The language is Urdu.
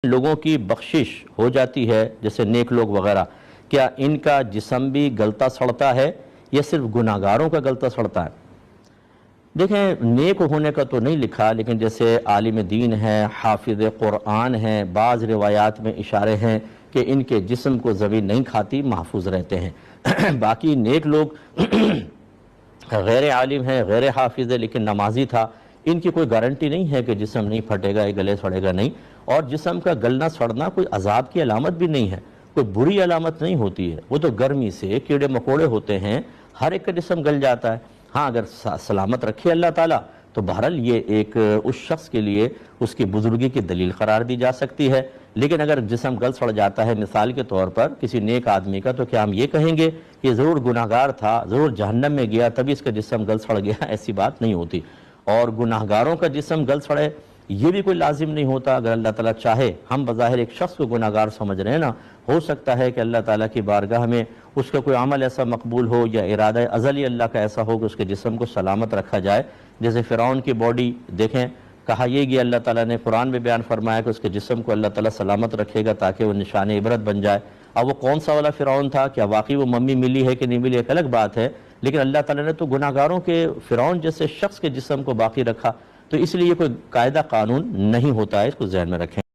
لوگوں کی بخشش ہو جاتی ہے جیسے نیک لوگ وغیرہ، کیا ان کا جسم بھی گلتا سڑتا ہے یا صرف گناہگاروں کا گلتا سڑتا ہے؟ دیکھیں، نیک ہونے کا تو نہیں لکھا، لیکن جیسے عالم دین ہیں، حافظ قرآن ہیں، بعض روایات میں اشارے ہیں کہ ان کے جسم کو زمین نہیں کھاتی، محفوظ رہتے ہیں۔ باقی نیک لوگ غیر عالم ہے، غیر حافظ ہے لیکن نمازی تھا، ان کی کوئی گارنٹی نہیں ہے کہ جسم نہیں پھٹے گا، گلے سڑے گا نہیں۔ اور جسم کا گلنا سڑنا کوئی عذاب کی علامت بھی نہیں ہے، کوئی بری علامت نہیں ہوتی ہے، وہ تو گرمی سے کیڑے مکوڑے ہوتے ہیں، ہر ایک کا جسم گل جاتا ہے۔ ہاں، اگر سلامت رکھے اللہ تعالیٰ تو بہرحال یہ ایک اس شخص کے لیے اس کی بزرگی کی دلیل قرار دی جا سکتی ہے۔ لیکن اگر جسم گل سڑ جاتا ہے مثال کے طور پر کسی نیک آدمی کا، تو کیا ہم یہ کہیں گے کہ ضرور گناہگار تھا، ضرور جہنم میں گیا تبھی اس کا جسم گل سڑ گیا؟ ایسی بات نہیں ہوتی۔ اور گناہگاروں کا جسم گل سڑے یہ بھی کوئی لازم نہیں ہوتا۔ اگر اللہ تعالیٰ چاہے، ہم بظاہر ایک شخص کو گناہگار سمجھ رہے ہیں نا، ہو سکتا ہے کہ اللہ تعالیٰ کی بارگاہ میں اس کا کوئی عمل ایسا مقبول ہو یا ارادہ ازلی اللہ کا ایسا ہو کہ اس کے جسم کو سلامت رکھا جائے۔ جیسے فرعون کی باڈی دیکھیں، کہا یہ کہ اللہ تعالیٰ نے قرآن میں بیان فرمایا کہ اس کے جسم کو اللہ تعالیٰ سلامت رکھے گا تاکہ وہ نشان عبرت بن جائے۔ اب وہ کون سا والا فرعون تھا، کیا واقعی وہ ممی ملی ہے کہ نہیں ملی، ایک الگ بات ہے، لیکن اللہ تعالیٰ نے تو گناہگاروں کے فرعون جیسے شخص کے جسم کو باقی رکھا، تو اس لیے یہ کوئی قاعدہ قانون نہیں ہوتا ہے، اس کو ذہن میں رکھیں۔